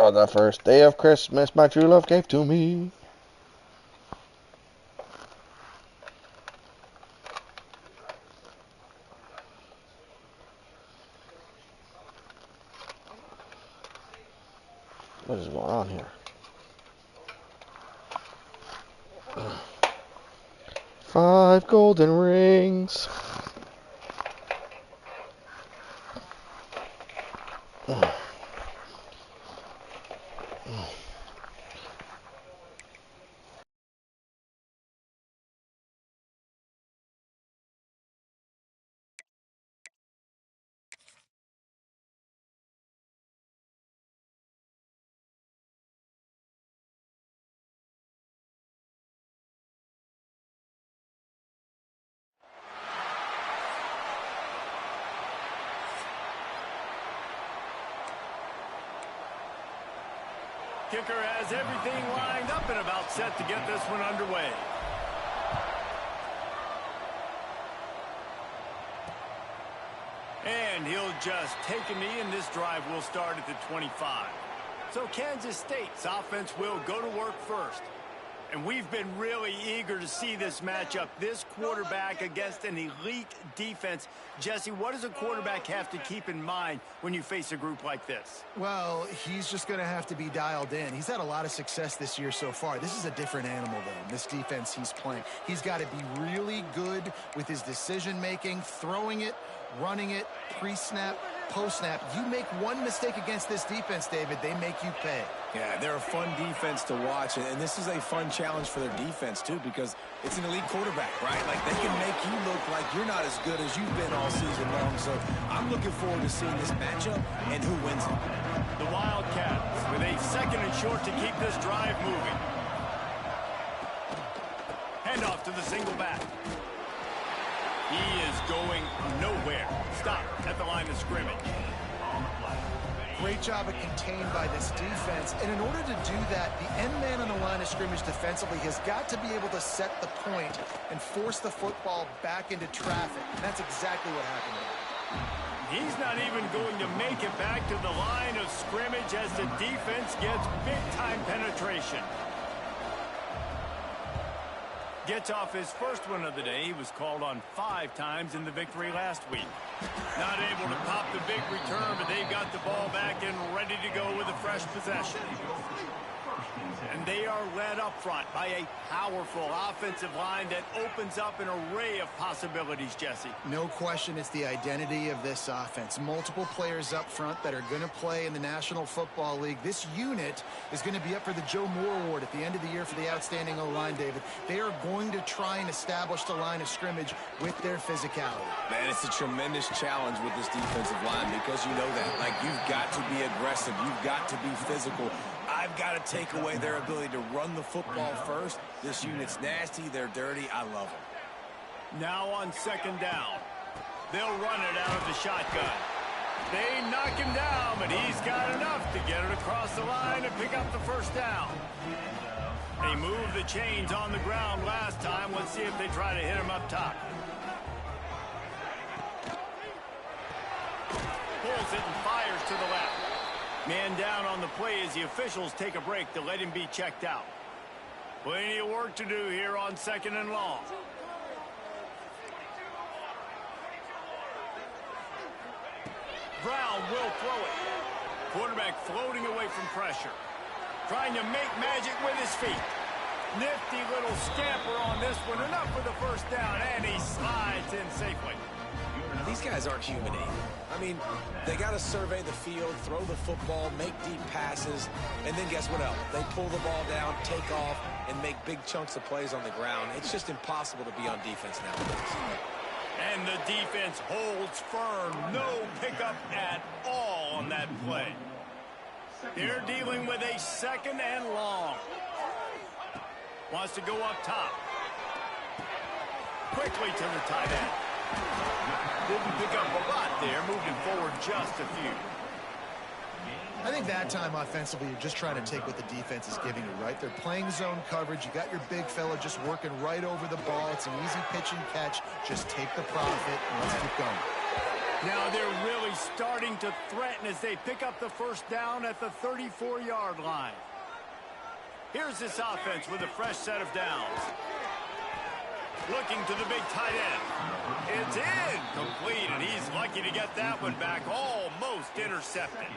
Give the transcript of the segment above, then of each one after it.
On the first day of Christmas, my true love gave to me. What is going on here? 5 golden rings. Kicker has everything lined up and about set to get this one underway. And he'll just take a knee, and this drive will start at the 25. So Kansas State's offense will go to work first. And we've been really eager to see this matchup, this quarterback against an elite defense. Jesse, what does a quarterback have to keep in mind when you face a group like this? Well, he's just going to have to be dialed in. He's had a lot of success this year so far. This is a different animal, though, this defense he's playing. He's got to be really good with his decision-making, throwing it, running it, pre-snap, post-snap. You make one mistake against this defense, David, they make you pay. Yeah, they're a fun defense to watch, and this is a fun challenge for their defense, too, because it's an elite quarterback, right? Like, they can make you look like you're not as good as you've been all season long, so I'm looking forward to seeing this matchup and who wins it. The Wildcats with a second and short to keep this drive moving. Handoff to the single back. He is going nowhere. Stop at the line of scrimmage. Great job of contained by this defense. And in order to do that, the end man on the line of scrimmage defensively has got to be able to set the point and force the football back into traffic. And that's exactly what happened there. He's not even going to make it back to the line of scrimmage as the defense gets big-time penetration. Gets off his first one of the day. He was called on 5 times in the victory last week. Not able to pop the big return, but they've got the ball back and ready to go with a fresh possession. And they are led up front by a powerful offensive line that opens up an array of possibilities, Jesse. No question it's the identity of this offense. Multiple players up front that are going to play in the National Football League. This unit is going to be up for the Joe Moore Award at the end of the year for the outstanding O-line, David. They are going to try and establish the line of scrimmage with their physicality. Man, it's a tremendous challenge with this defensive line because you know that. Like, you've got to be aggressive. You've got to be physical. I've got to take away their ability to run the football first. This unit's nasty. They're dirty. I love them. Now on second down. They'll run it out of the shotgun. They knock him down, but he's got enough to get it across the line and pick up the first down. They moved the chains on the ground last time. Let's see if they try to hit him up top. Pulls it and fires to the left. Man down on the play as the officials take a break to let him be checked out. Plenty of work to do here on second and long. Brown will throw it. Quarterback floating away from pressure. Trying to make magic with his feet. Nifty little scamper on this one. Enough for the first down, and he slides in safely. These guys aren't human either. I mean, they got to survey the field, throw the football, make deep passes, and then guess what else? They pull the ball down, take off, and make big chunks of plays on the ground. It's just impossible to be on defense nowadays. And the defense holds firm. No pickup at all on that play. They're dealing with a second and long. Wants to go up top. Quickly to the tight end. Didn't pick up a lot there, moving forward just a few. I think that time offensively, you're just trying to take what the defense is giving you, right? They're playing zone coverage. You got your big fella just working right over the ball. It's an easy pitch and catch. Just take the profit and let's keep going. Now they're really starting to threaten as they pick up the first down at the 34-yard line. Here's this offense with a fresh set of downs. Looking to the big tight end. It's incomplete, and he's lucky to get that one back. Almost intercepted.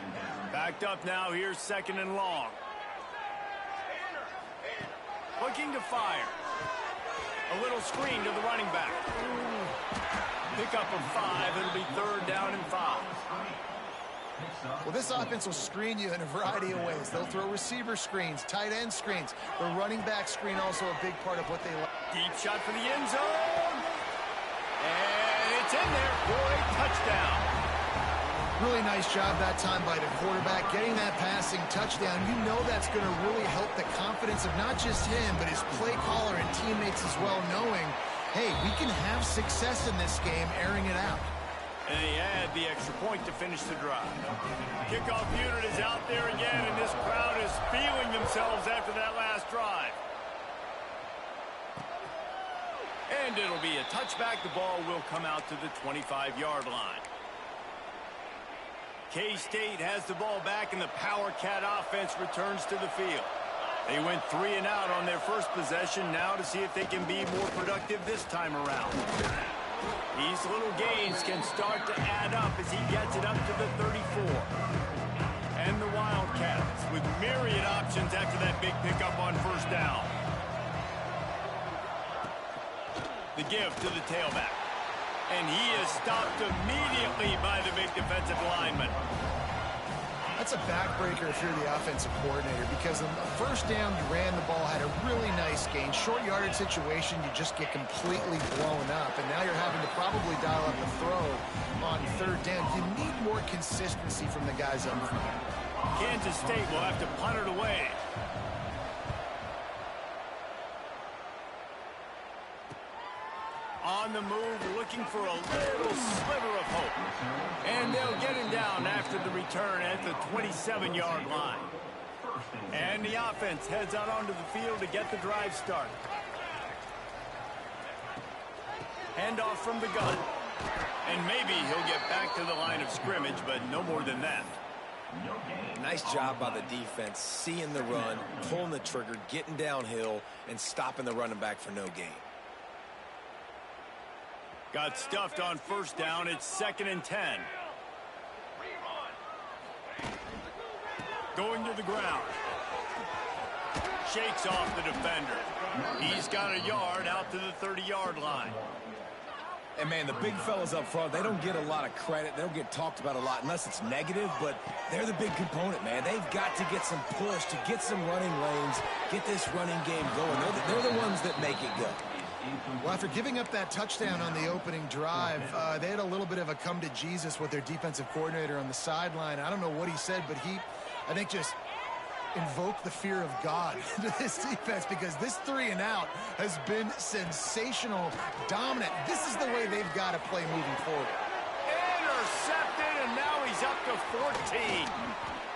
Backed up now. Here's 2nd and long. Looking to fire. A little screen to the running back. Pick up of 5. It'll be 3rd down and 5. Well, this offense will screen you in a variety of ways. They'll throw receiver screens, tight end screens. The running back screen also a big part of what they like. Deep shot for the end zone. And it's in there for a touchdown. Really nice job that time by the quarterback, getting that passing touchdown. You know that's going to really help the confidence of not just him, but his play caller and teammates as well, knowing, hey, we can have success in this game, airing it out. And they add the extra point to finish the drive. Kickoff unit is out there again, and this crowd is feeling themselves after that last drive. And it'll be a touchback. The ball will come out to the 25-yard line. K-State has the ball back, and the Power Cat offense returns to the field. They went 3 and out on their first possession, now to see if they can be more productive this time around. These little gains can start to add up as he gets it up to the 34. And the Wildcats with myriad options after that big pickup on first down. The give to the tailback. And he is stopped immediately by the big defensive lineman. That's a backbreaker if you're the offensive coordinator, because on the first down, you ran the ball, had a really nice gain. Short yardage situation, you just get completely blown up, and now you're having to probably dial up the throw on 3rd down. You need more consistency from the guys up front. Kansas State will have to punt it away. On the move, looking for a little sliver of hope. And they'll get him down after the return at the 27-yard line. And the offense heads out onto the field to get the drive started. Handoff from the gun. And maybe he'll get back to the line of scrimmage, but no more than that. Nice job by the defense, seeing the run, pulling the trigger, getting downhill, and stopping the running back for no gain. Got stuffed on first down. It's 2nd and 10. Going to the ground. Shakes off the defender. He's got a yard out to the 30-yard line. And, man, the big fellas up front, they don't get a lot of credit. They don't get talked about a lot unless it's negative, but they're the big component, man. They've got to get some push, to get some running lanes, get this running game going. They're the ones that make it go. Well, after giving up that touchdown on the opening drive, they had a little bit of a come to Jesus with their defensive coordinator on the sideline. I don't know what he said, but he, I think, just invoked the fear of God to this defense, because this 3 and out has been sensational, dominant. This is the way they've got to play moving forward. Intercepted, and now he's up to 14.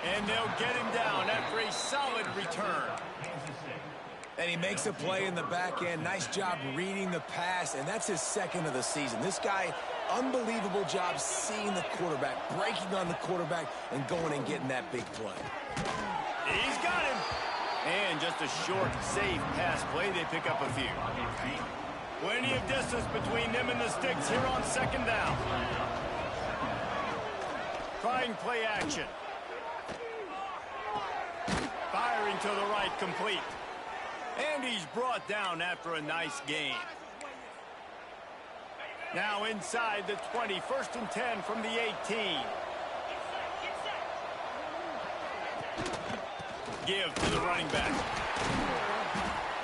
And they'll get him down after a solid return. And he makes a play in the back end. Nice job reading the pass, and that's his 2nd of the season. This guy, unbelievable job seeing the quarterback, breaking on the quarterback, and going and getting that big play. He's got him. And just a short, safe pass play. They pick up a few. Plenty of distance between them and the sticks here on 2nd down. Trying play action. Firing to the right, complete. And he's brought down after a nice gain. Now inside the 20, 1st and 10 from the 18. Give to the running back.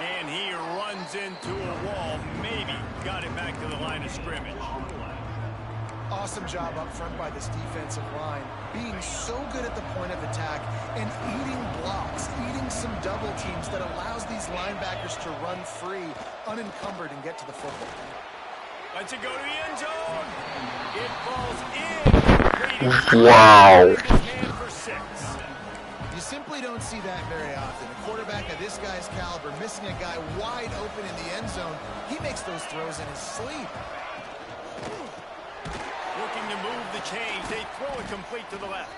And he runs into a wall. Maybe got it back to the line of scrimmage. Awesome job up front by this defensive line, being so good at the point of attack and eating blocks, eating some double teams that allows these linebackers to run free, unencumbered, and get to the football. Lets it go to the end zone. It falls in. Wow. For 6. You simply don't see that very often. A quarterback of this guy's caliber missing a guy wide open in the end zone. He makes those throws in his sleep. Looking to move the change. They throw it complete to the left.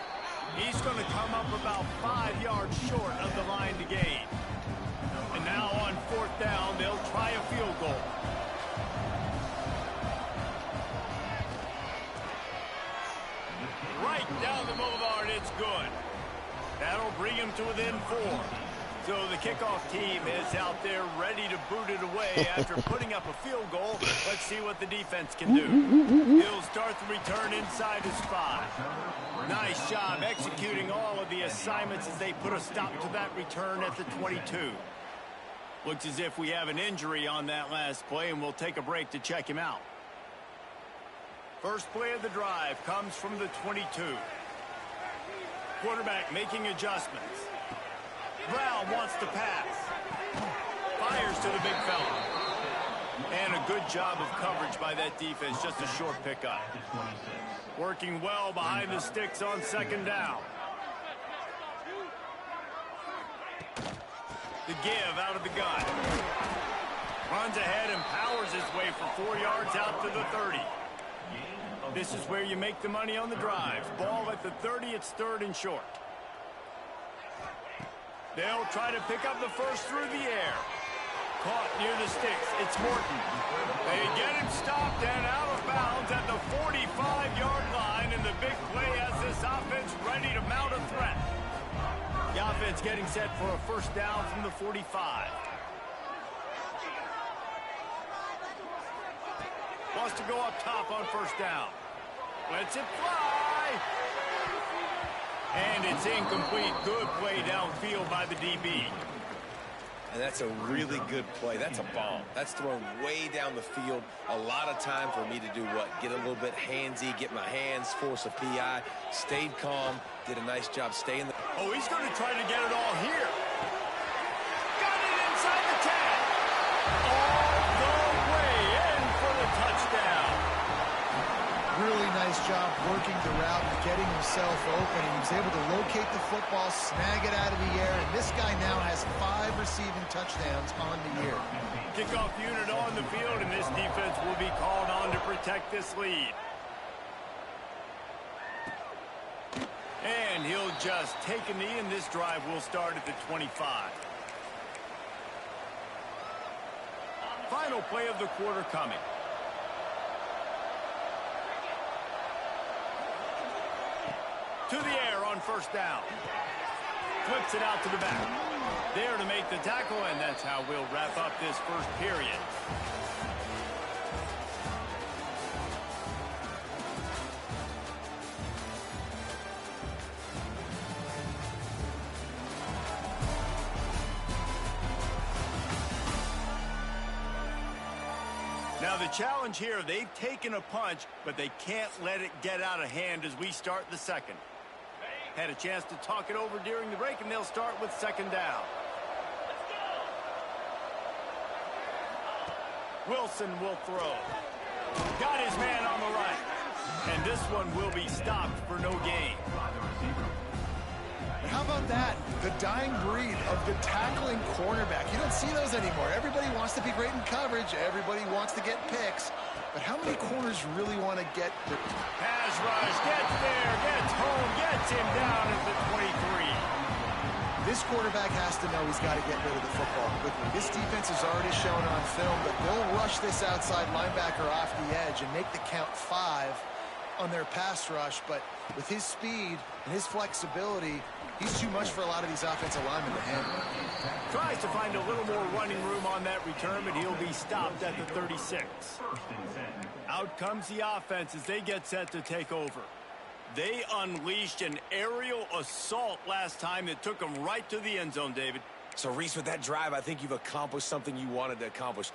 He's going to come up about 5 yards short of the line to gain. And now on 4th down, they'll try a field goal. Right down the boulevard, it's good. That'll bring him to within 4. So the kickoff team is out there ready to boot it away after putting up a field goal. Let's see what the defense can do. He'll start the return inside his 5. Nice job executing all of the assignments as they put a stop to that return at the 22. Looks as if we have an injury on that last play, and we'll take a break to check him out. First play of the drive comes from the 22. Quarterback making adjustments. Brown wants to pass. Fires to the big fella. And a good job of coverage by that defense. Just a short pickup. Working well behind the sticks on 2nd down. The give out of the gun. Runs ahead and powers his way for 4 yards out to the 30. This is where you make the money on the drives. Ball at the 30, it's 3rd and short. They'll try to pick up the first through the air. Caught near the sticks. It's Morton. They get him stopped and out of bounds at the 45-yard line, and the big play has this offense ready to mount a threat. The offense getting set for a 1st down from the 45. Wants to go up top on 1st down. Lets it fly. And it's incomplete. Good play downfield by the DB. And that's a really good play. That's a bomb. That's thrown way down the field. A lot of time for me to do what? Get a little bit handsy, get my hands, force a PI. Stayed calm, did a nice job staying there. Oh, he's going to try to get it all here. Got it inside the 10. All the way in for the touchdown. Really nice job working the route and getting himself open. He was able to locate the football, snag it out of the air, and this guy now has 5 receiving touchdowns on the year. Kickoff unit on the field, and this defense will be called on to protect this lead. And he'll just take a knee, and this drive will start at the 25. Final play of the quarter coming. To the air on 1st down. Flips it out to the back. There to make the tackle, and that's how we'll wrap up this 1st period. Now the challenge here, they've taken a punch, but they can't let it get out of hand as we start the 2nd. Had a chance to talk it over during the break, and they'll start with 2nd down. Wilson will throw. Got his man on the right. And this one will be stopped for no gain. How about that? The dying breed of the tackling cornerback. You don't see those anymore. Everybody wants to be great in coverage. Everybody wants to get picks. But how many corners really want to get the pass rush? Gets there, gets home, gets him down at the 23. This quarterback has to know he's got to get rid of the football quickly. This defense has already shown on film that they'll rush this outside linebacker off the edge and make the count 5 on their pass rush. But with his speed and his flexibility, he's too much for a lot of these offensive linemen to handle. Tries to find a little more running room on that return, but he'll be stopped at the 36. Out comes the offense as they get set to take over. They unleashed an aerial assault last time that took them right to the end zone, David. So, Reese, with that drive, I think you've accomplished something you wanted to accomplish.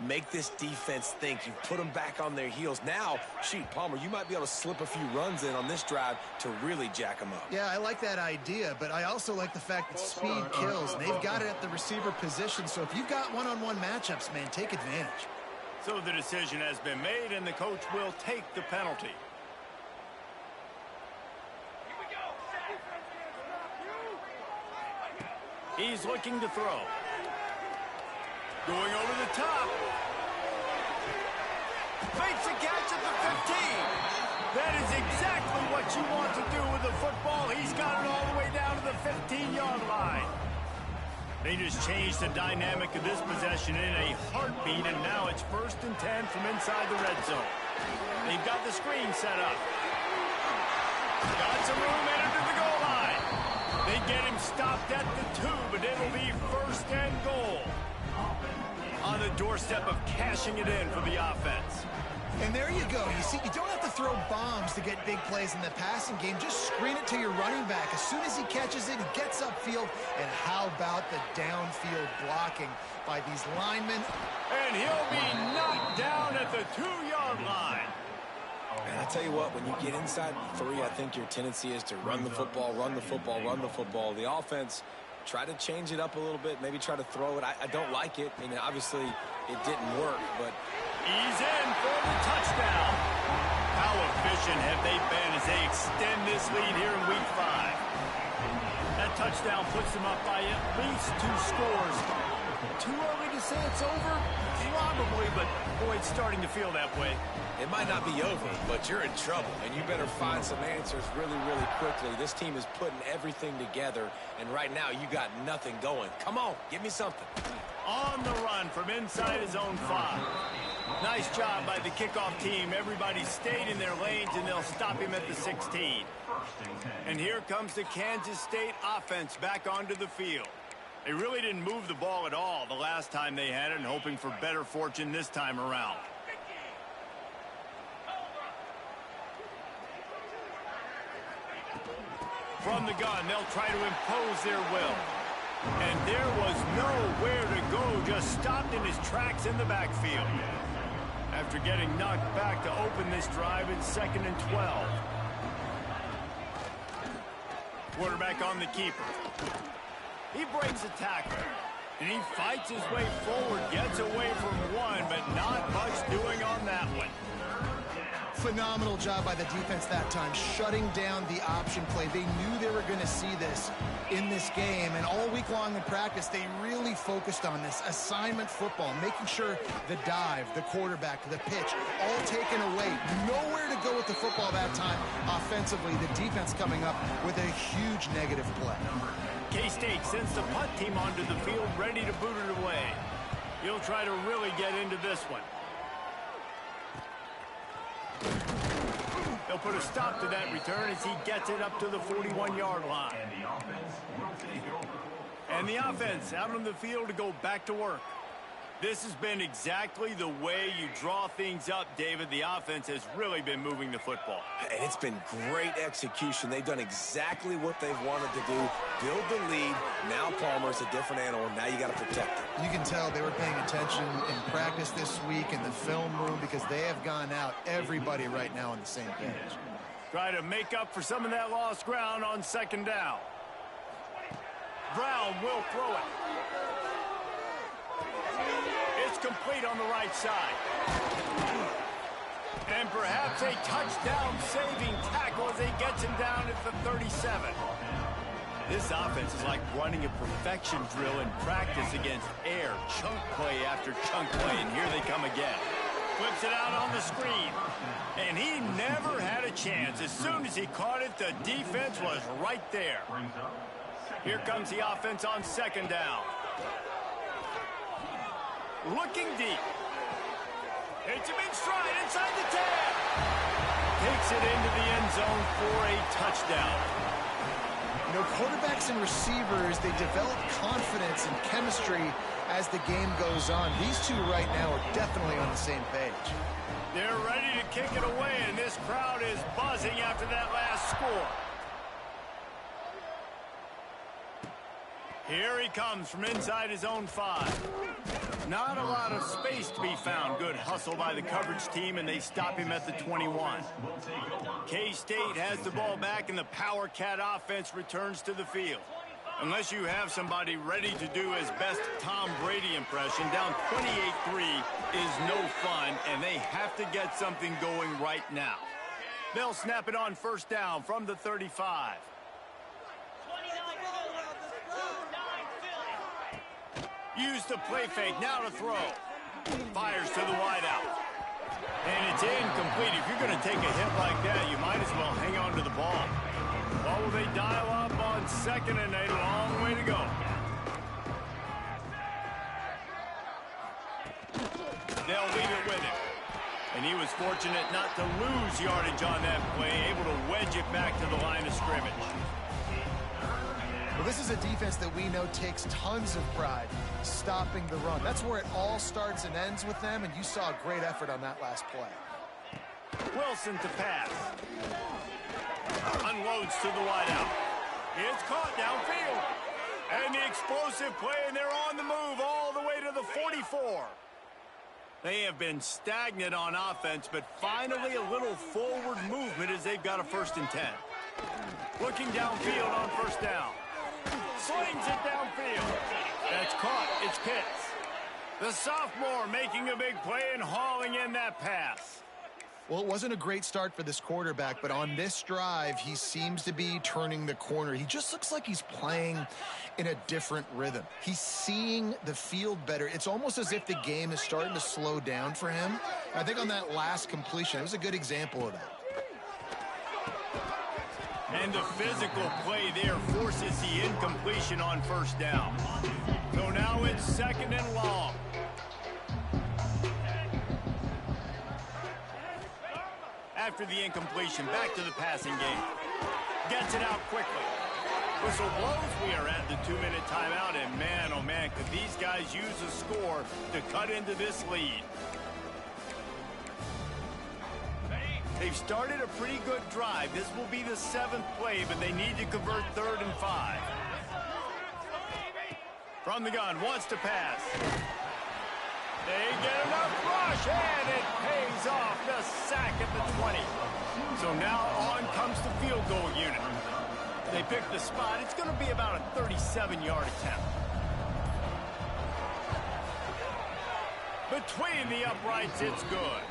Make this defense think. You've put them back on their heels. Now, shoot, Palmer, you might be able to slip a few runs in on this drive to really jack them up. Yeah, I like that idea, but I also like the fact that speed kills. And they've got it at the receiver position, so if you've got one-on-one matchups, man, take advantage. So the decision has been made, and the coach will take the penalty. He's looking to throw. Going over the top. Fakes a catch at the 15. That is exactly he wants to do with the football. He's got it all the way down to the 15-yard line. They just changed the dynamic of this possession in a heartbeat, and now it's 1st and 10 from inside the red zone. They've got the screen set up. Got some room headed to the goal line. They get him stopped at the 2, but it'll be 1st and goal. On the doorstep of cashing it in for the offense. And there you go. You see, you don't have to throw bombs to get big plays in the passing game. Just screen it to your running back. As soon as he catches it, he gets upfield. And how about the downfield blocking by these linemen? And he'll be knocked down at the 2-yard line. And I tell you what, when you get inside 3, I think your tendency is to run the football, run the football, run the football. The offense, try to change it up a little bit, maybe try to throw it. I don't like it. I mean, obviously, it didn't work, but he's in for the touchdown. How efficient have they been as they extend this lead here in Week 5? That touchdown puts them up by at least 2 scores. Too early to say it's over? Probably, but boy, it's starting to feel that way. it might not be over, but you're in trouble, and you better find some answers really, really quickly. This team is putting everything together, and right now you got nothing going. Come on, give me something. On the run from inside his own 5. Nice job by the kickoff team. Everybody stayed in their lanes, and they'll stop him at the 16. And here comes the Kansas State offense back onto the field. They really didn't move the ball at all the last time they had it, and hoping for better fortune this time around. From the gun, they'll try to impose their will. And there was nowhere to go, just stopped in his tracks in the backfield. After getting knocked back to open this drive, it's 2nd and 12. Quarterback on the keeper. He breaks a tackle, and he fights his way forward, gets away from one, but not much doing on that one. Phenomenal job by the defense that time, shutting down the option play. They knew they were going to see this in this game, and all week long in practice, they really focused on this assignment football, making sure the dive, the quarterback, the pitch, all taken away. Nowhere to go with the football that time offensively. The defense coming up with a huge negative play. K-State sends the punt team onto the field, ready to boot it away. He'll try to really get into this one. They'll put a stop to that return as he gets it up to the 41-yard line. And the offense out on the field to go back to work. This has been exactly the way you draw things up, David. The offense has really been moving the football. And it's been great execution. They've done exactly what they've wanted to do. Build the lead. Now Palmer's a different animal. Now you got to protect it. You can tell they were paying attention in practice this week in the film room because they have gone out, everybody right now on the same page. Try to make up for some of that lost ground on 2nd down. Brown will throw it. It's complete on the right side. And perhaps a touchdown-saving tackle as he gets him down at the 37. This offense is like running a perfection drill in practice against air. Chunk play after chunk play, and here they come again. Flips it out on the screen. And he never had a chance. As soon as he caught it, the defense was right there. Here comes the offense on 2nd down. Looking deep. It's him in stride inside the 10. Takes it into the end zone for a touchdown. You know, quarterbacks and receivers, they develop confidence and chemistry as the game goes on. These two right now are definitely on the same page. They're ready to kick it away, and this crowd is buzzing after that last score. Here he comes from inside his own 5. Not a lot of space to be found. Good hustle by the coverage team, and they stop him at the 21. K-State has the ball back, and the Power Cat offense returns to the field. Unless you have somebody ready to do his best Tom Brady impression, down 28-3 is no fun, and they have to get something going right now. They'll snap it on 1st down from the 35. Use the play fake, now to throw. Fires to the wideout. And it's incomplete. If you're going to take a hit like that, you might as well hang on to the ball. Well, will they dial up on second and a long way to go? They'll leave it with him. And he was fortunate not to lose yardage on that play, able to wedge it back to the line of scrimmage. Well, this is a defense that we know takes tons of pride stopping the run. That's where it all starts and ends with them, and you saw a great effort on that last play. Wilson to pass. Unloads to the wideout. It's caught downfield. And the explosive play, and they're on the move all the way to the 44. They have been stagnant on offense, but finally a little forward movement as they've got a 1st and 10. Looking downfield on 1st down. Slings it downfield. That's caught. It's Pitts. The sophomore making a big play and hauling in that pass. Well, it wasn't a great start for this quarterback, but on this drive, he seems to be turning the corner. He just looks like he's playing in a different rhythm. He's seeing the field better. It's almost as if the game is starting to slow down for him. I think on that last completion, it was a good example of that. And the physical play there forces the incompletion on 1st down. So now it's 2nd and long. After the incompletion, back to the passing game. Gets it out quickly. Whistle blows. We are at the 2-minute timeout, and man, oh man, could these guys use a score to cut into this lead. They've started a pretty good drive. This will be the 7th play, but they need to convert 3rd and 5. From the gun, wants to pass. They get enough rush, and it pays off. The sack at the 20. So now on comes the field goal unit. They pick the spot. It's going to be about a 37-yard attempt. Between the uprights, it's good.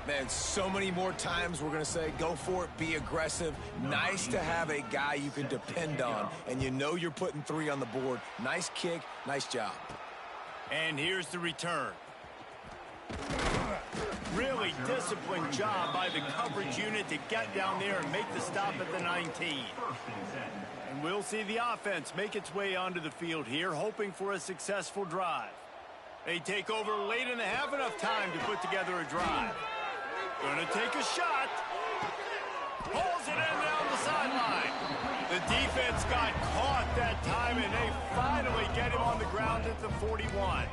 Man, so many more times we're going to say, go for it, be aggressive. Nice to have a guy you can depend on, and you know you're putting 3 on the board. Nice kick, nice job. And here's the return. Really disciplined job by the coverage unit to get down there and make the stop at the 19. And we'll see the offense make its way onto the field here, hoping for a successful drive. They take over late in the half, enough time to put together a drive. Gonna take a shot. Pulls it in down the sideline. The defense got caught that time, and they finally get him on the ground at the 41.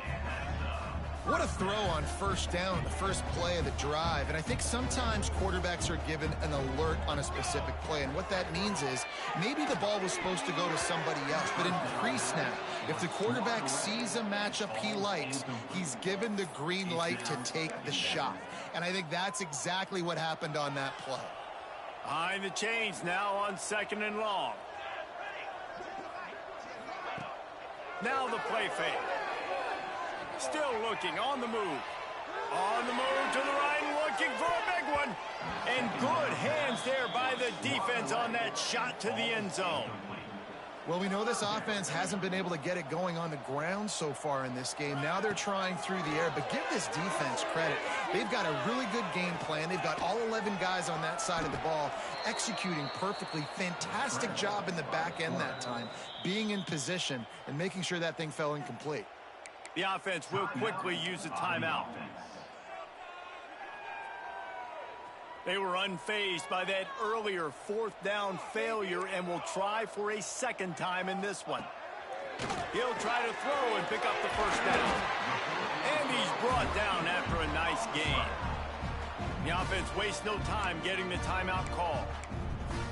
What a throw on 1st down, the first play of the drive. And I think sometimes quarterbacks are given an alert on a specific play. And what that means is maybe the ball was supposed to go to somebody else. But in pre-snap, if the quarterback sees a matchup he likes, he's given the green light to take the shot. And I think that's exactly what happened on that play. Behind the chains now on 2nd and long. Now the play fake. Still looking, on the move. On the move to the right, looking for a big one. And good hands there by the defense on that shot to the end zone. Well, we know this offense hasn't been able to get it going on the ground so far in this game. Now they're trying through the air, but give this defense credit. They've got a really good game plan. They've got all 11 guys on that side of the ball executing perfectly. Fantastic job in the back end that time, being in position and making sure that thing fell incomplete. The offense will quickly use a timeout. They were unfazed by that earlier 4th down failure and will try for a 2nd time in this one. He'll try to throw and pick up the 1st down. And he's brought down after a nice gain. The offense wastes no time getting the timeout call.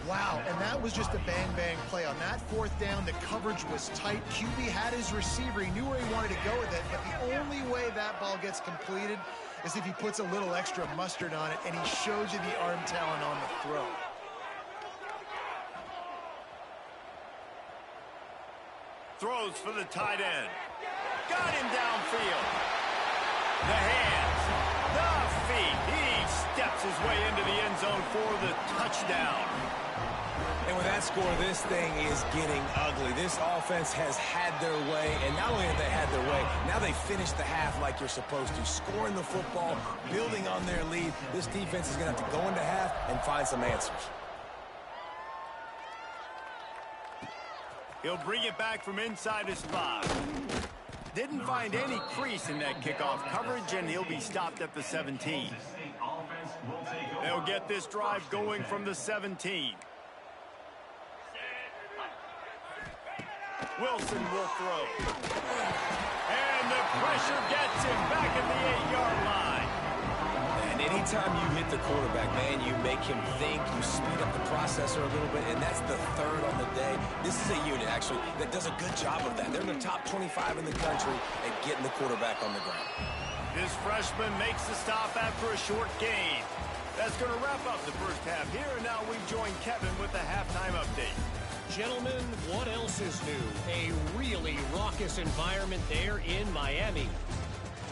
Wow, and that was just a bang-bang play. On that 4th down, the coverage was tight. QB had his receiver. He knew where he wanted to go with it, but the only way that ball gets completed is if he puts a little extra mustard on it, and he shows you the arm talent on the throw. Throws for the tight end. Got him downfield. The hands, the feet. He steps works his way into the end zone for the touchdown. And with that score, this thing is getting ugly. This offense has had their way, and not only have they had their way, now they finished the half like you're supposed to, scoring the football, building on their lead. This defense is going to have to go into half and find some answers. He'll bring it back from inside his 5. Didn't find any crease in that kickoff coverage, and he'll be stopped at the 17. They'll get this drive going from the 17. Wilson will throw. And the pressure gets him back at the 8-yard line. And anytime you hit the quarterback, man, you make him think, you speed up the processor a little bit, and that's the third on the day. This is a unit, actually, that does a good job of that. They're in the top 25 in the country at getting the quarterback on the ground. This freshman makes the stop after a short gain. That's going to wrap up the first half here, and now we join Kevin with the halftime update. Gentlemen, what else is new? A really raucous environment there in Miami.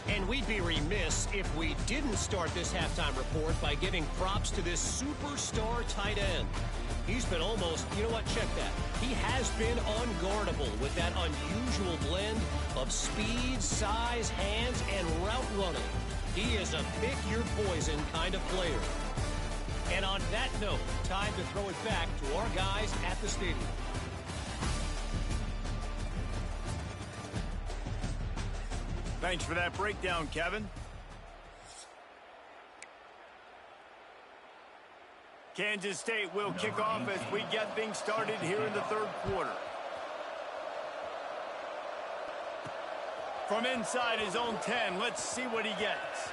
And we'd be remiss if we didn't start this halftime report by giving props to this superstar tight end. He's been almost, you know what, check that. He has been unguardable with that unusual blend of speed, size, hands, and route running. He is a pick-your-poison kind of player. And on that note, time to throw it back to our guys at the stadium. Thanks for that breakdown, Kevin. Kansas State will kick off as we get things started here in the third quarter. From inside his own 10, let's see what he gets.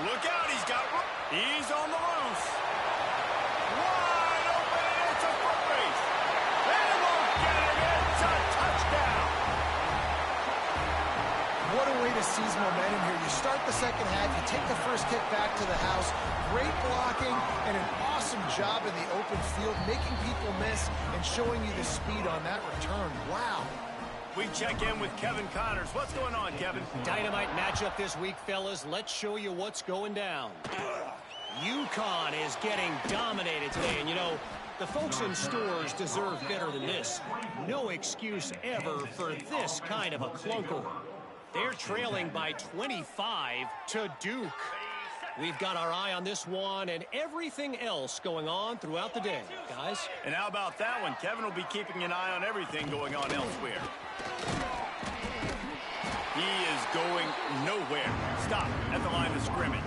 Look out, he's on the loose. Wide open, and it's a foot race. And he won't get it. It's a touchdown. What a way to seize momentum here. You start the second half, you take the first kick back to the house. Great blocking and an awesome job in the open field, making people miss and showing you the speed on that return. Wow. We check in with Kevin Connors. What's going on, Kevin? Dynamite matchup this week, fellas. Let's show you what's going down. UConn is getting dominated today, and you know, the folks in stores deserve better than this. No excuse ever for this kind of a clunker. They're trailing by 25 to Duke. We've got our eye on this one and everything else going on throughout the day, guys. And how about that one? Kevin will be keeping an eye on everything going on elsewhere. He is going nowhere. Stop at the line of scrimmage.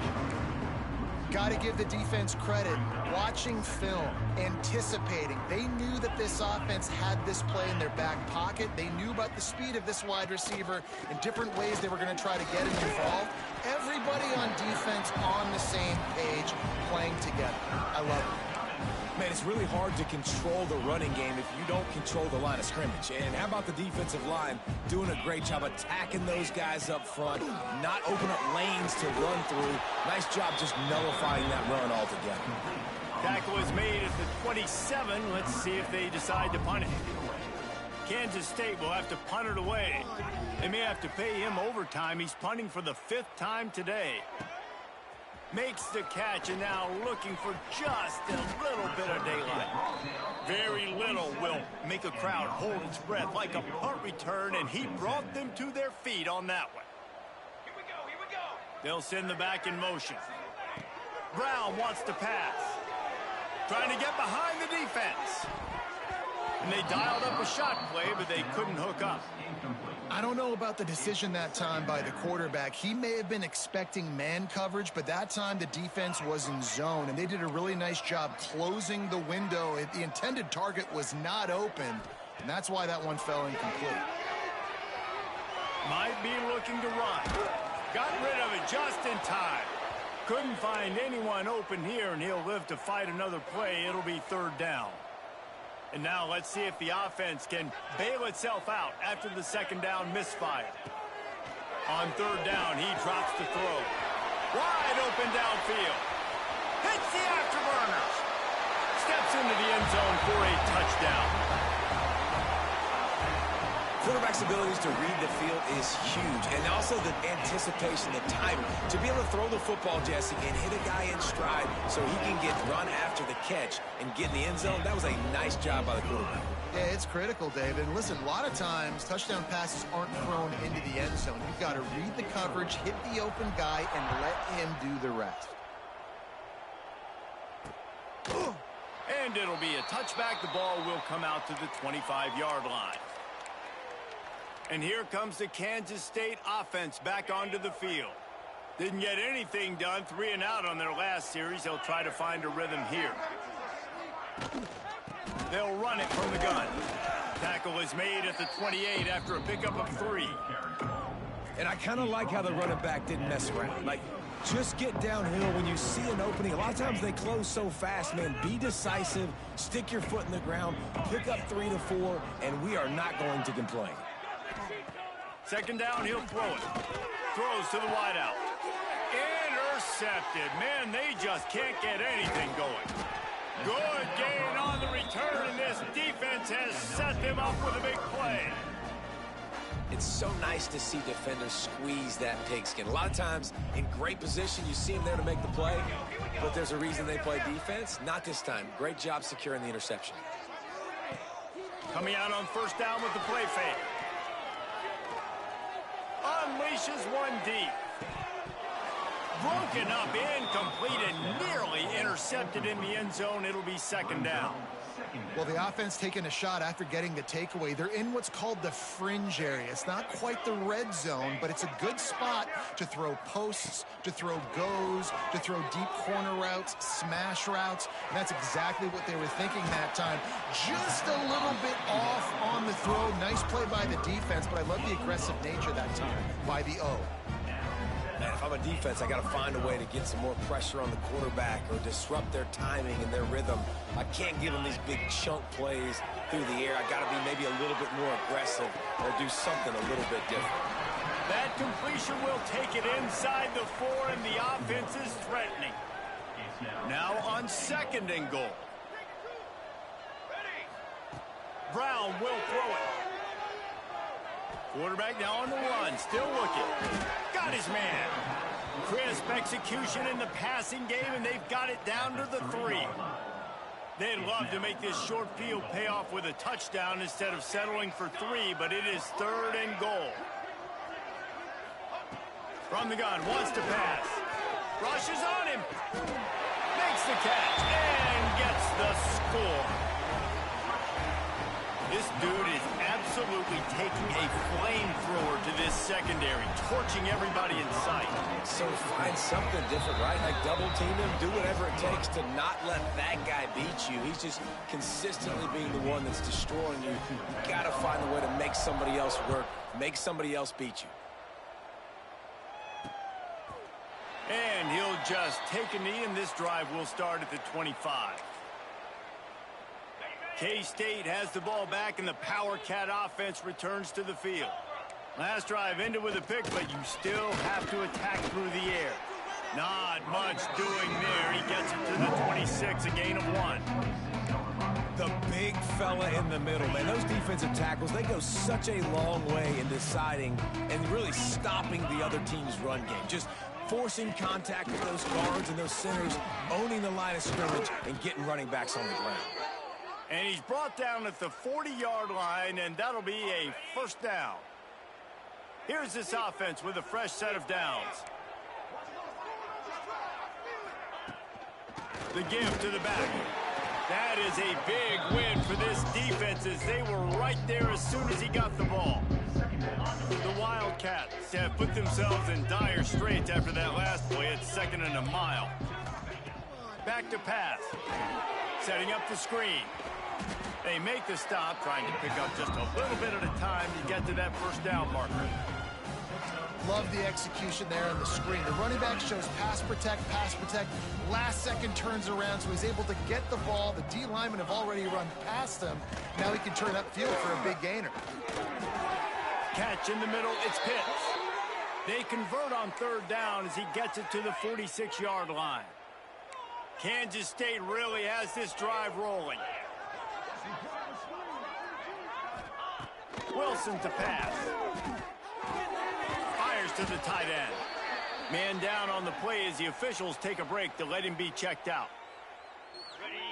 Got to give the defense credit. Watching film, anticipating. They knew that this offense had this play in their back pocket. They knew about the speed of this wide receiver and different ways they were going to try to get him involved. Everybody on defense on the same page, playing together. I love it. Man, it's really hard to control the running game if you don't control the line of scrimmage. And how about the defensive line doing a great job attacking those guys up front, not open up lanes to run through. Nice job just nullifying that run altogether. Tackle is made at the 27. Let's see if they decide to punt it. Kansas State will have to punt it away. They may have to pay him overtime. He's punting for the 5th time today. Makes the catch, and now looking for just a little bit of daylight. Very little will make a crowd hold its breath like a punt return, and he brought them to their feet on that one. Here we go. They'll send the back in motion. Brown wants to pass. Trying to get behind the defense. And they dialed up a shot play, but they couldn't hook up. I don't know about the decision that time by the quarterback. He may have been expecting man coverage, but that time the defense was in zone, and they did a really nice job closing the window. The intended target was not open, and that's why that one fell incomplete. Might be looking to run. Got rid of it just in time. Couldn't find anyone open here, and he'll live to fight another play. It'll be 3rd down. And now let's see if the offense can bail itself out after the 2nd down misfire. On 3rd down, he drops the throw. Wide open downfield. Hits the afterburners. Steps into the end zone for a touchdown. quarterback's abilities to read the field is huge, and also the anticipation, the timing. To be able to throw the football, Jesse, and hit a guy in stride so he can get run after the catch and get in the end zone, that was a nice job by the quarterback. Yeah, it's critical, David. And listen, a lot of times, touchdown passes aren't thrown into the end zone. You've got to read the coverage, hit the open guy, and let him do the rest. And it'll be a touchback. The ball will come out to the 25-yard line. And here comes the Kansas State offense back onto the field. Didn't get anything done, 3 and out on their last series. They'll try to find a rhythm here. They'll run it from the gun. Tackle is made at the 28 after a pickup of 3. And I kind of like how the running back didn't mess around. Like, just get downhill when you see an opening. A lot of times they close so fast, man. Be decisive, stick your foot in the ground, pick up 3 to 4, and we are not going to complain. Second down, he'll throw it. Throws to the wideout. Intercepted. Man, they just can't get anything going. Good gain on the return, and this defense has set them up with a big play. It's so nice to see defenders squeeze that pigskin. A lot of times, in great position, you see them there to make the play, but there's a reason they play defense. Not this time. Great job securing the interception. Coming out on first down with the play fake. Unleashes one deep. Broken up, incomplete, and nearly intercepted in the end zone. It'll be second down. Well, the offense taking a shot after getting the takeaway. They're in what's called the fringe area. It's not quite the red zone, but it's a good spot to throw posts, to throw goes, to throw deep corner routes, smash routes. And that's exactly what they were thinking that time. Just a little bit off on the throw. Nice play by the defense, but I love the aggressive nature that time by the O. Man, if I'm a defense, I got to find a way to get some more pressure on the quarterback or disrupt their timing and their rhythm. I can't give them these big chunk plays through the air. I got to be maybe a little bit more aggressive or do something a little bit different. That completion will take it inside the 4, and the offense is threatening. Now on second and goal. Brown will throw it. Quarterback now on the run, still looking. Got his man. Crisp execution in the passing game, and they've got it down to the 3. They'd love to make this short field pay off with a touchdown instead of settling for 3, but it is third and goal. From the gun, wants to pass. Rushes on him. Makes the catch and gets the score. This dude is absolutely taking a flamethrower to this secondary, torching everybody in sight. So find something different, right? Like double team him, do whatever it takes to not let that guy beat you. He's just consistently being the one that's destroying you. You got to find a way to make somebody else work, make somebody else beat you. And he'll just take a knee, and this drive will start at the 25. K-State has the ball back, and the Power Cat offense returns to the field. Last drive ended with a pick, but you still have to attack through the air. Not much doing there. He gets it to the 26, a gain of 1. The big fella in the middle, man. Those defensive tackles, they go such a long way in deciding and really stopping the other team's run game. Just forcing contact with those guards and those centers, owning the line of scrimmage, and getting running backs on the ground. And he's brought down at the 40-yard line, and that'll be a first down. Here's this offense with a fresh set of downs. The give to the back. That is a big win for this defense, as they were right there as soon as he got the ball. The Wildcats have put themselves in dire straits after that last play at 2nd and a mile. Back to pass. Setting up the screen. They make the stop, trying to pick up just a little bit at a time to get to that first down marker. Love the execution there on the screen. The running back shows pass protect, last second turns around, so he's able to get the ball. The D linemen have already run past him. Now he can turn upfield for a big gainer. Catch in the middle, it's Pitts. They convert on third down as he gets it to the 46-yard line. Kansas State really has this drive rolling. Wilson to pass. Fires to the tight end. Man down on the play as the officials take a break to let him be checked out.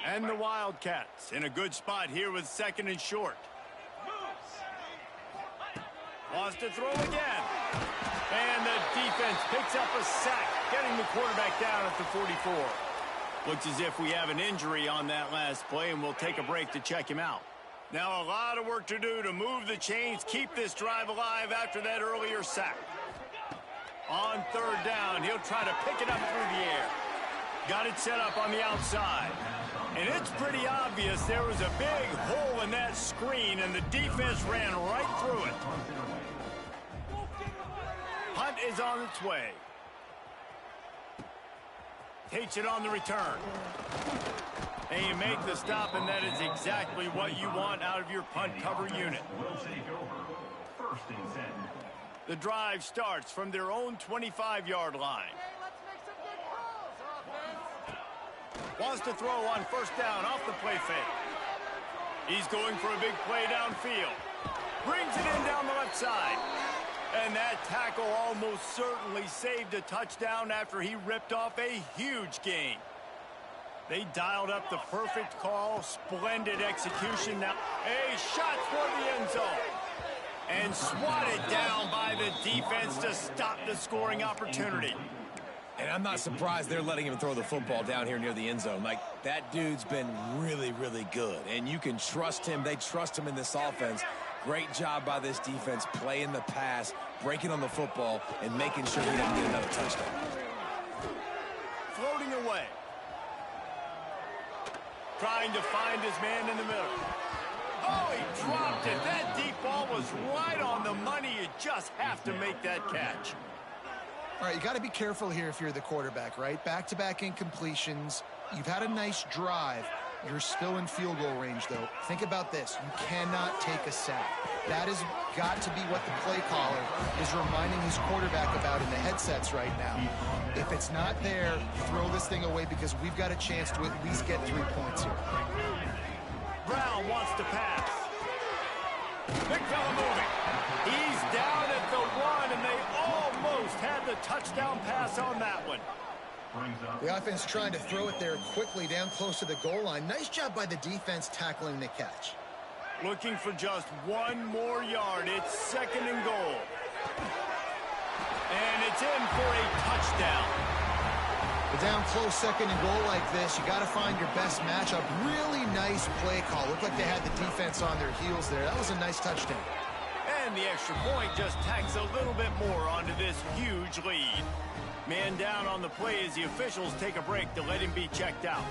And the Wildcats in a good spot here with 2nd and short. Wants to throw again. And the defense picks up a sack, getting the quarterback down at the 44. Looks as if we have an injury on that last play, and we'll take a break to check him out. Now a lot of work to do to move the chains, keep this drive alive after that earlier sack. On 3rd down, he'll try to pick it up through the air. Got it set up on the outside. And it's pretty obvious there was a big hole in that screen, and the defense ran right through it. Hunt is on its way. Takes it on the return. And you make the stop, and that is exactly what you want out of your punt cover unit. The drive starts from their own 25-yard line. Wants to throw on 1st down off the play fake. He's going for a big play downfield. Brings it in down the left side. And that tackle almost certainly saved a touchdown after he ripped off a huge gain. They dialed up the perfect call. Splendid execution. Now a shot for the end zone. And swatted down by the defense to stop the scoring opportunity. And I'm not surprised they're letting him throw the football down here near the end zone. Like, that dude's been really, really good. And you can trust him. They trust him in this offense. Great job by this defense playing the pass, breaking on the football, and making sure he doesn't get another touchdown. Floating away. Trying to find his man in the middle. Oh, he dropped it. That deep ball was right on the money. You just have to make that catch. All right, you got to be careful here if you're the quarterback, right? Back-to-back incompletions. You've had a nice drive. You're still in field goal range, though. Think about this. You cannot take a sack. That has got to be what the play caller is reminding his quarterback about in the headsets right now. If it's not there, throw this thing away because we've got a chance to at least get 3 points here. Brown wants to pass. Big fella moving. He's down at the 1, and they almost had the touchdown pass on that one. The offense trying to throw it there quickly down close to the goal line. Nice job by the defense tackling the catch. Looking for just 1 more yard. It's 2nd and goal. And it's in for a touchdown. But down close 2nd and goal like this, you got to find your best matchup. Really nice play call. Looked like they had the defense on their heels there. That was a nice touchdown. And the extra point just tacks a little bit more onto this huge lead. Man down on the play as the officials take a break to let him be checked out.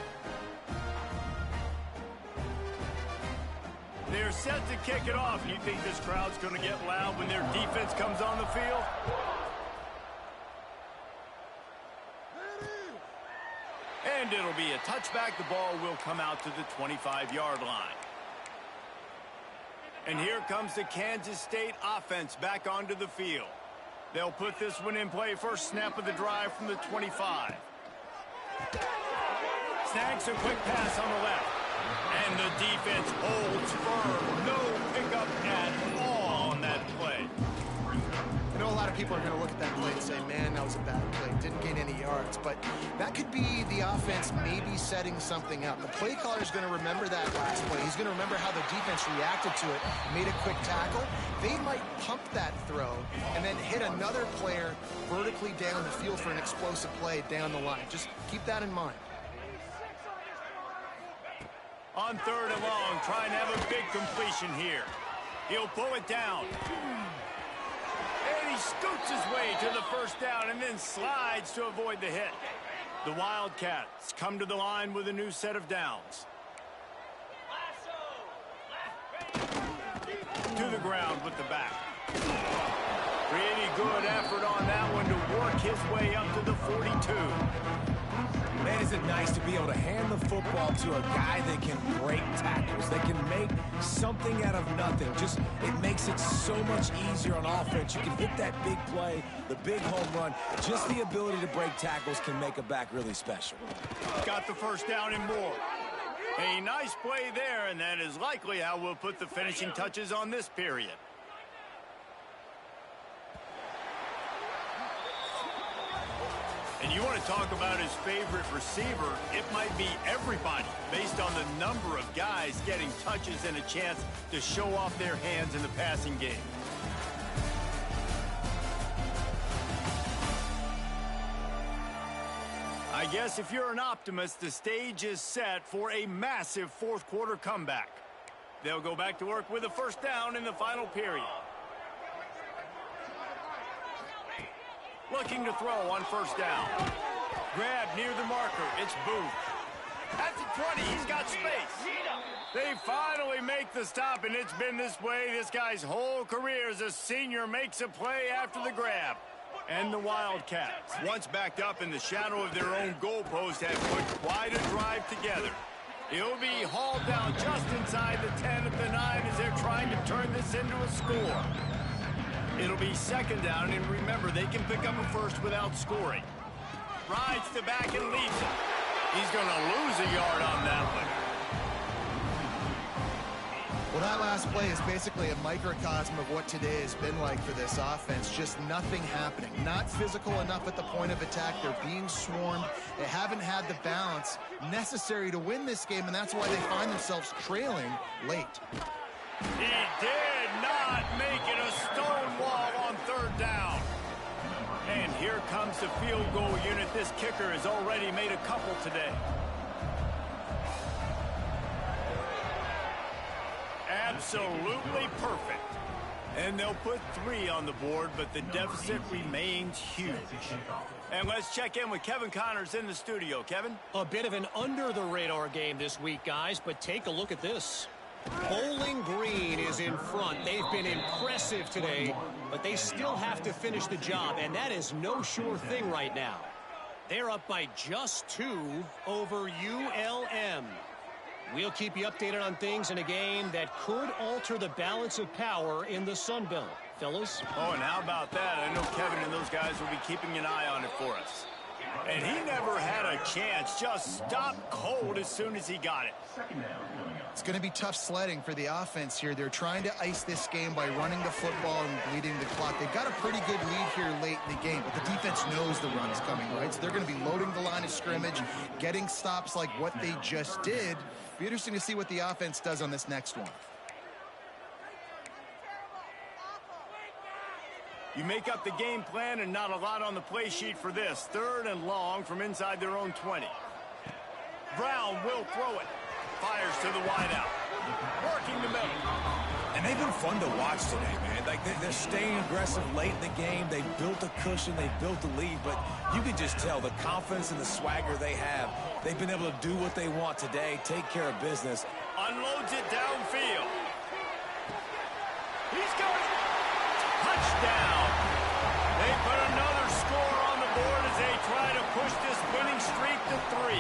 They're set to kick it off. You think this crowd's going to get loud when their defense comes on the field? And it'll be a touchback. The ball will come out to the 25-yard line. And here comes the Kansas State offense back onto the field. They'll put this one in play. First snap of the drive from the 25. Snags a quick pass on the left. And the defense holds firm. No pickup at all on that play. I know a lot of people are going to look at that play and say, man, that was a bad play. Didn't gain any yards. But that could be the offense maybe setting something up. The play caller is going to remember that last play. He's going to remember how the defense reacted to it, made a quick tackle. They might pump that throw and then hit another player vertically down the field for an explosive play down the line. Just keep that in mind. On 3rd and long, trying to have a big completion here. He'll pull it down. And he scoots his way to the 1st down and then slides to avoid the hit. The Wildcats come to the line with a new set of downs. To the ground with the back. Pretty good effort on that one to work his way up to the 42. Man, is it nice to be able to hand the football to a guy that can break tackles, that can make something out of nothing. Just, it makes it so much easier on offense. You can hit that big play, the big home run. Just the ability to break tackles can make a back really special. Got the 1st down and more. A nice play there, and that is likely how we'll put the finishing touches on this period. And you want to talk about his favorite receiver, it might be everybody based on the number of guys getting touches and a chance to show off their hands in the passing game. I guess if you're an optimist, the stage is set for a massive fourth quarter comeback. They'll go back to work with a first down in the final period. Looking to throw on first down. Grab near the marker. It's Booth. At the 20, he's got space. They finally make the stop, and it's been this way this guy's whole career as a senior makes a play after the grab. And the Wildcats, once backed up in the shadow of their own goalpost, have put quite a drive together. He'll be hauled down just inside the 10 at the 9 as they're trying to turn this into a score. It'll be second down, and remember, they can pick up a first without scoring. Rides the back and leaves it. He's going to lose a yard on that one. Well, that last play is basically a microcosm of what today has been like for this offense. Just nothing happening. Not physical enough at the point of attack. They're being swarmed. They haven't had the balance necessary to win this game, and that's why they find themselves trailing late. He did not make it a stone wall on third down. And here comes the field goal unit. This kicker has already made a couple today. Absolutely perfect. And they'll put 3 on the board, but the deficit remains huge. And let's check in with Kevin Connors in the studio. Kevin? A bit of an under-the-radar game this week, guys, but take a look at this. Bowling Green is in front. They've been impressive today, but they still have to finish the job, and that is no sure thing right now. They're up by just 2 over ULM. We'll keep you updated on things in a game that could alter the balance of power in the Sun Belt. Fellas? Oh, and how about that? I know Kevin and those guys will be keeping an eye on it for us. And he never had a chance. Just stopped cold as soon as he got it. It's going to be tough sledding for the offense here. They're trying to ice this game by running the football and bleeding the clock. They've got a pretty good lead here late in the game, but the defense knows the run's coming, right? So they're going to be loading the line of scrimmage, getting stops like what they just did. Be interesting to see what the offense does on this next one. You make up the game plan and not a lot on the play sheet for this. Third and long from inside their own 20. Brown will throw it. Fires to the wideout. Working the middle. And they've been fun to watch today, man. Like they're staying aggressive late in the game. They've built a cushion. They've built a lead. But you can just tell the confidence and the swagger they have. They've been able to do what they want today, take care of business. Unloads it downfield. He's got it. Touchdown. They put another score on the board as they try to push this winning streak to 3.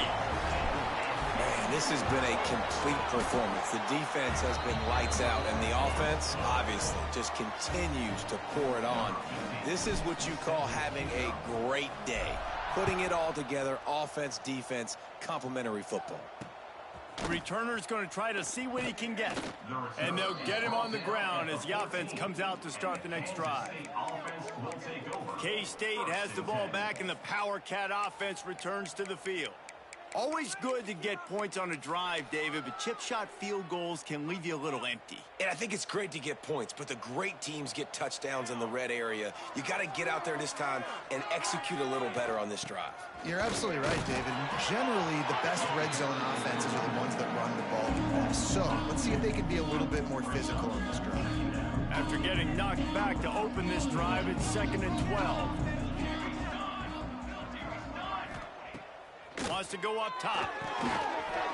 Man, this has been a complete performance. The defense has been lights out, and the offense, obviously, just continues to pour it on. This is what you call having a great day. Putting it all together, offense, defense, complementary football. The returner's going to try to see what he can get. And they'll get him on the ground as the offense comes out to start the next drive. K-State has the ball back, and the Power Cat offense returns to the field. Always good to get points on a drive, David, but chip shot field goals can leave you a little empty. And I think it's great to get points, but the great teams get touchdowns in the red area. You got to get out there this time and execute a little better on this drive. You're absolutely right, David. Generally, the best red zone offenses are the ones that run the ball the best. So let's see if they can be a little bit more physical on this drive. After getting knocked back to open this drive, it's 2nd and 12. Wants to go up top.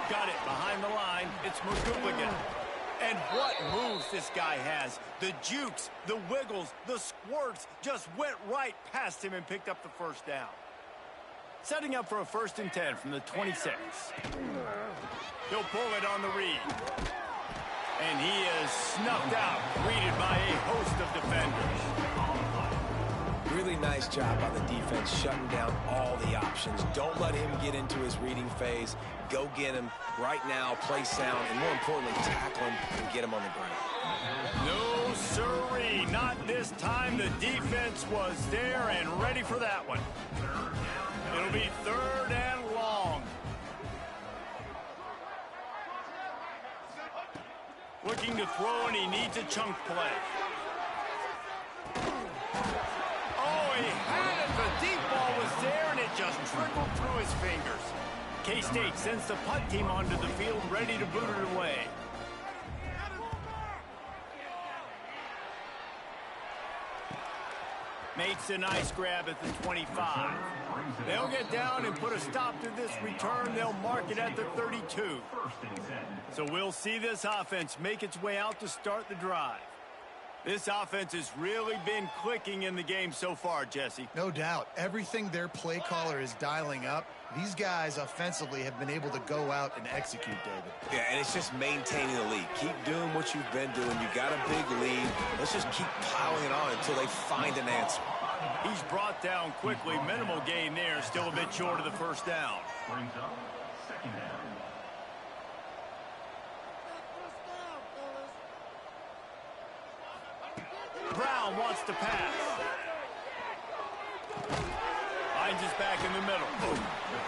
Got it behind the line. It's McGooligan. And what moves this guy has. The jukes, the wiggles, the squirts just went right past him and picked up the first down. Setting up for a 1st and 10 from the 26. He'll pull it on the read. And he is snuffed out, greeted by a host of defenders. Really nice job on the defense, shutting down all the options. Don't let him get into his reading phase. Go get him right now, play sound, and more importantly, tackle him and get him on the ground. No, sirree, not this time. The defense was there and ready for that one. It'll be 3rd and long. Looking to throw, and he needs a chunk play. Oh, he had it. The deep ball was there, and it just trickled through his fingers. K-State sends the punt team onto the field, ready to boot it away. Makes a nice grab at the 25. They'll get down and put a stop to this return. They'll mark it at the 32. So we'll see this offense make its way out to start the drive. This offense has really been clicking in the game so far, Jesse. No doubt. Everything their play caller is dialing up, these guys offensively have been able to go out and execute, David. Yeah, and it's just maintaining the lead. Keep doing what you've been doing. You got a big lead. Let's just keep piling it on until they find an answer. He's brought down quickly. Minimal gain there. Still a bit short of the first down. Brown wants to pass. Finds his back in the middle.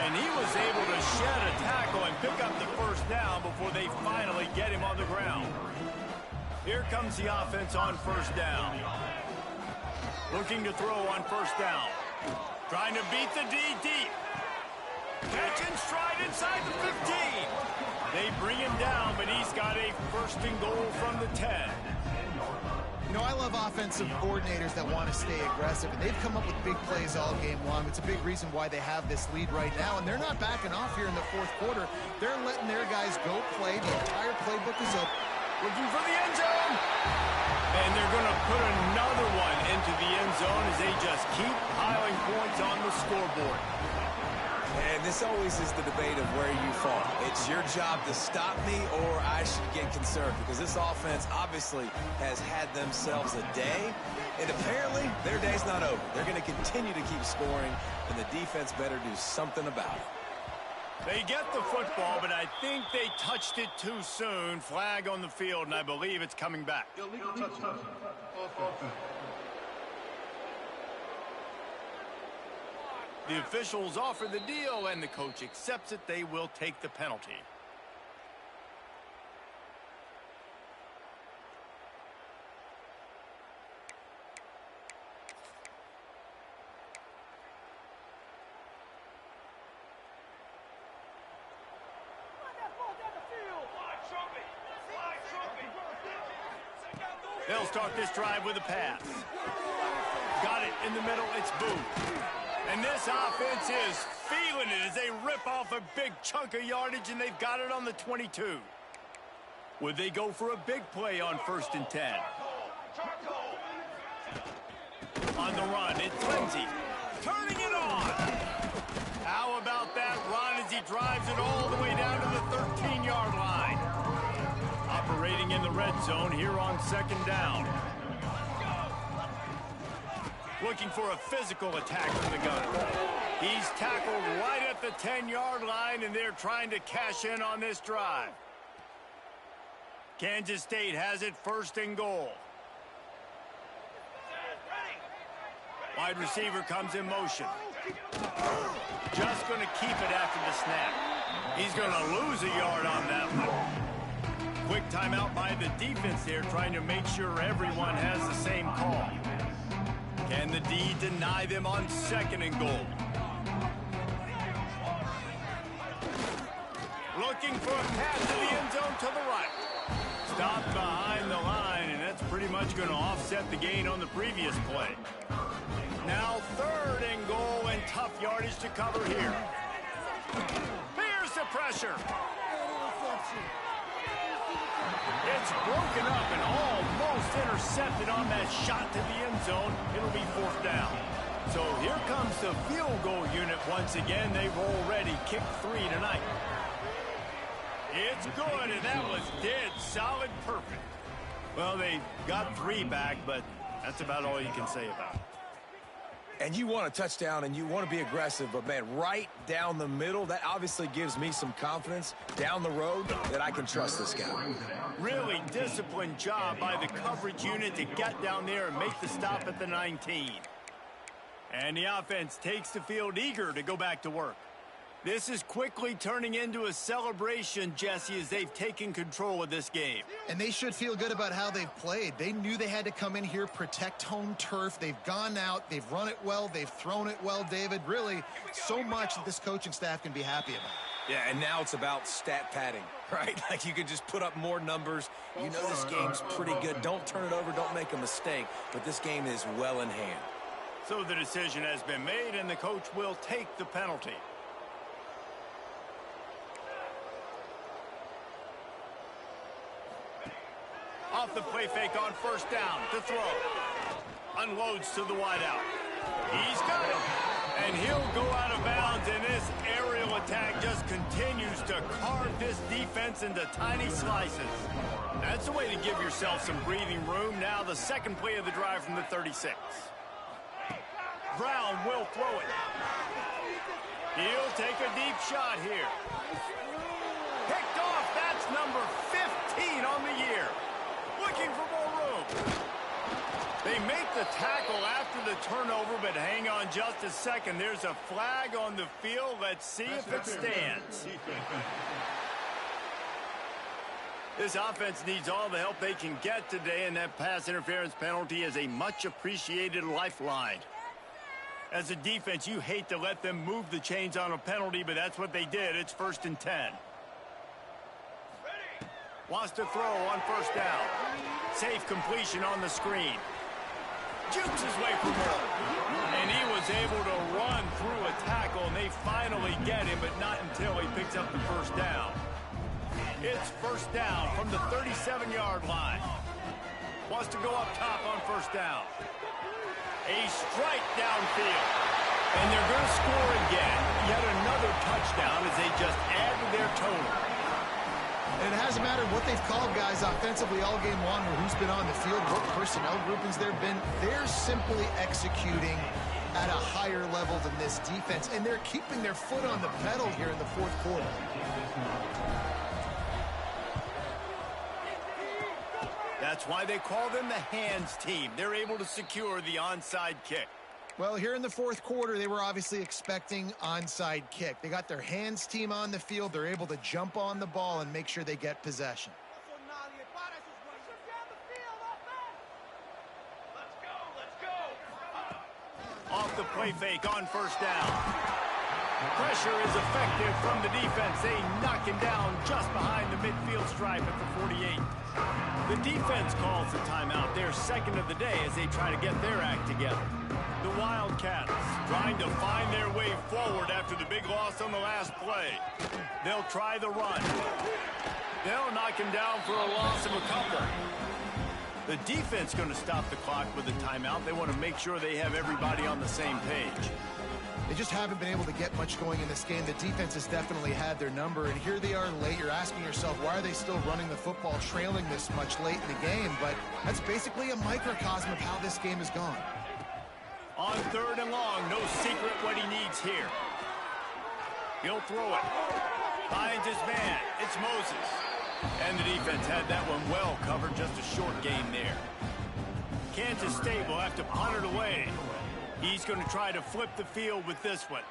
And he was able to shed a tackle and pick up the first down before they finally get him on the ground. Here comes the offense on first down. Looking to throw on first down. Trying to beat the D deep. Catch and stride inside the 15. They bring him down, but he's got a 1st and goal from the 10. You know, I love offensive coordinators that want to stay aggressive, and they've come up with big plays all game long. It's a big reason why they have this lead right now, and they're not backing off here in the 4th quarter. They're letting their guys go play. The entire playbook is open. Looking for the end zone. And they're going to put another one into the end zone as they just keep piling points on the scoreboard. And this always is the debate of where you fall. It's your job to stop me or I should get concerned, because this offense obviously has had themselves a day, and apparently their day's not over. They're going to continue to keep scoring, and the defense better do something about it. They get the football, but I think they touched it too soon. Flag on the field, and I believe it's coming back. Illegal touchdown. The officials offer the deal, and the coach accepts it. They will take the penalty. They'll start this drive with a pass. Got it in the middle. It's Booth. And this offense is feeling it as they rip off a big chunk of yardage, and they've got it on the 22. Would they go for a big play on 1st and 10? On the run, it's Lindsey. Turning it on. How about that run as he drives it all the way down to the 13-yard line? Operating in the red zone here on 2nd down. Looking for a physical attack from the gunner. He's tackled right at the 10-yard line, and they're trying to cash in on this drive. Kansas State has it 1st and goal. Wide receiver comes in motion. Just going to keep it after the snap. He's going to lose a yard on that one. Quick timeout by the defense there, trying to make sure everyone has the same call. Can the D deny them on 2nd and goal? Looking for a pass to the end zone to the right. Stopped behind the line, and that's pretty much going to offset the gain on the previous play. Now 3rd and goal, and tough yardage to cover here. Here's the pressure. It's broken up and almost intercepted on that shot to the end zone. It'll be 4th down. So here comes the field goal unit once again. They've already kicked 3 tonight. It's good, and that was dead solid perfect. Well, they got 3 back, but that's about all you can say about it. And you want a touchdown and you want to be aggressive, but, man, right down the middle, that obviously gives me some confidence down the road that I can trust this guy. Really disciplined job by the coverage unit to get down there and make the stop at the 19. And the offense takes the field eager to go back to work. This is quickly turning into a celebration, Jesse, as they've taken control of this game. And they should feel good about how they've played. They knew they had to come in here, protect home turf. They've gone out, they've run it well, they've thrown it well, David. Really, so much that this coaching staff can be happy about. Yeah, and now it's about stat padding, right? Like you could just put up more numbers. You know this game's pretty good. Don't turn it over, don't make a mistake. But this game is well in hand. So the decision has been made, and the coach will take the penalty. Off the play fake on first down to throw. Unloads to the wideout. He's got it. And he'll go out of bounds, and this aerial attack just continues to carve this defense into tiny slices. That's a way to give yourself some breathing room. Now the second play of the drive from the 36. Brown will throw it. He'll take a deep shot here. Picked off. That's number 15 on the year. Looking for more room. They make the tackle after the turnover, but hang on just a second. There's a flag on the field. Let's see if it stands. This offense needs all the help they can get today, and that pass interference penalty is a much-appreciated lifeline. As a defense, you hate to let them move the chains on a penalty, but that's what they did. It's 1st and 10. Wants to throw on first down. Safe completion on the screen. Jukes his way for more. And he was able to run through a tackle, and they finally get him, but not until he picks up the first down. It's first down from the 37-yard line. Wants to go up top on first down. A strike downfield. And they're going to score again. Yet another touchdown as they just add to their total. And it hasn't mattered what they've called, guys, offensively all game long, or who's been on the field, what personnel groupings there have been. They're simply executing at a higher level than this defense, and they're keeping their foot on the pedal here in the fourth quarter. That's why they call them the hands team. They're able to secure the onside kick. Well, here in the fourth quarter, they were obviously expecting onside kick. They got their hands team on the field. They're able to jump on the ball and make sure they get possession. Off the play fake on first down. Pressure is effective from the defense. They knock him down just behind the midfield stripe at the 48. The defense calls the timeout. They're second of the day as they try to get their act together. The Wildcats trying to find their way forward after the big loss on the last play. They'll try the run. They'll knock him down for a loss of a couple. The defense going to stop the clock with a timeout. They want to make sure they have everybody on the same page. They just haven't been able to get much going in this game. The defense has definitely had their number, and here they are late. You're asking yourself, why are they still running the football, trailing this much late in the game? But that's basically a microcosm of how this game has gone. On third and long, no secret what he needs here. He'll throw it. Finds his man. It's Moses. And the defense had that one well covered, just a short game there. Kansas State will have to punt it away. He's going to try to flip the field with this one.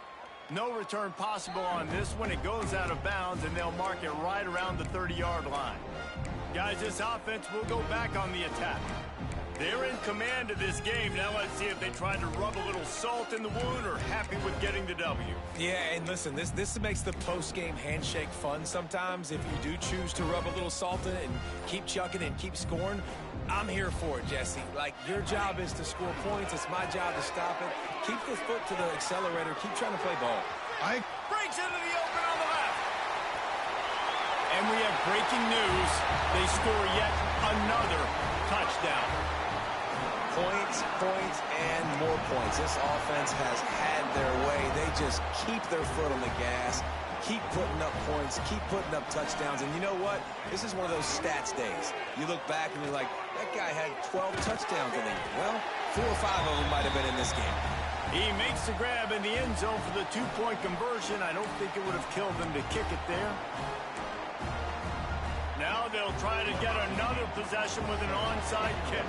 No return possible on this one. It goes out of bounds, and they'll mark it right around the 30-yard line. Guys, this offense will go back on the attack. They're in command of this game. Now let's see if they try to rub a little salt in the wound or happy with getting the W. Yeah, and listen, this makes the post-game handshake fun sometimes. If you do choose to rub a little salt in it and keep chucking and keep scoring, I'm here for it, Jesse. Like, your job is to score points. It's my job to stop it. Keep the foot to the accelerator. Keep trying to play ball. Breaks into the open on the left. And we have breaking news. They score yet another touchdown. Points, and more points. This offense has had their way. They just keep their foot on the gas, keep putting up points, keep putting up touchdowns. And you know what? This is one of those stats days. You look back and you're like, that guy had 12 touchdowns in the year. Well, 4 or 5 of them might have been in this game. He makes the grab in the end zone for the two-point conversion. I don't think it would have killed them to kick it there. Now they'll try to get another possession with an onside kick.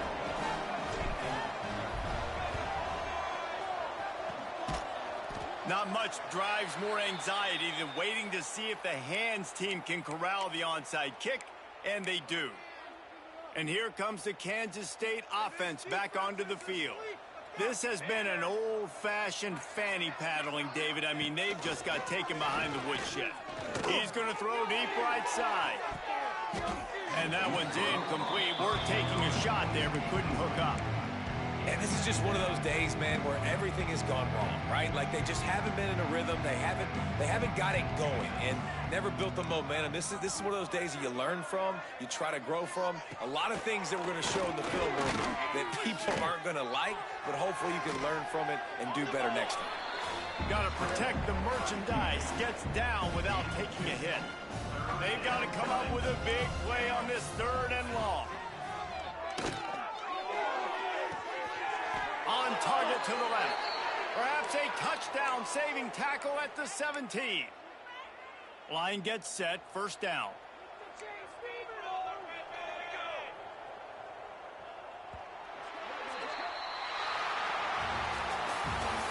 Not much drives more anxiety than waiting to see if the hands team can corral the onside kick, and they do. And here comes the Kansas State offense back onto the field. This has been an old-fashioned fanny paddling, David. I mean, they've just got taken behind the woodshed. He's going to throw deep right side. And that one's incomplete. We're taking a shot there, but couldn't hook up. And this is just one of those days, man, where everything has gone wrong, right? Like they just haven't been in a rhythm. They haven't got it going and never built the momentum. This is one of those days that you learn from, you try to grow from. A lot of things that we're going to show in the film room that people aren't going to like, but hopefully you can learn from it and do better next time. Got to protect the merchandise. Gets down without taking a hit. They've got to come up with a big play on this 3rd and long. On target to the left. Perhaps a touchdown-saving tackle at the 17. Line gets set, 1st down.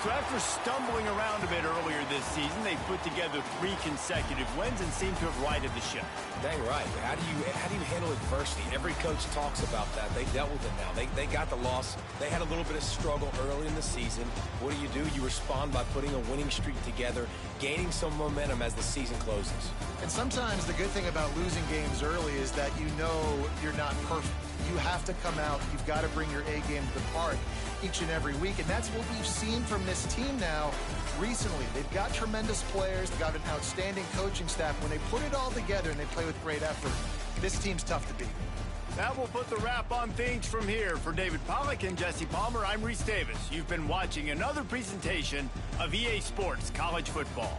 So after stumbling around a bit earlier this season, they put together 3 consecutive wins and seem to have righted the ship. Dang right. How do you handle adversity? Every coach talks about that. They dealt with it now. They got the loss. They had a little bit of struggle early in the season. What do? You respond by putting a winning streak together, gaining some momentum as the season closes. And sometimes the good thing about losing games early is that you know you're not perfect. You have to come out. You've got to bring your A game to the park each and every week, and that's what we've seen from this team now recently. They've got tremendous players. They've got an outstanding coaching staff. When they put it all together and they play with great effort, this team's tough to beat. That will put the wrap on things from here. For David Pollack and Jesse Palmer, I'm Reese Davis. You've been watching another presentation of EA Sports College Football.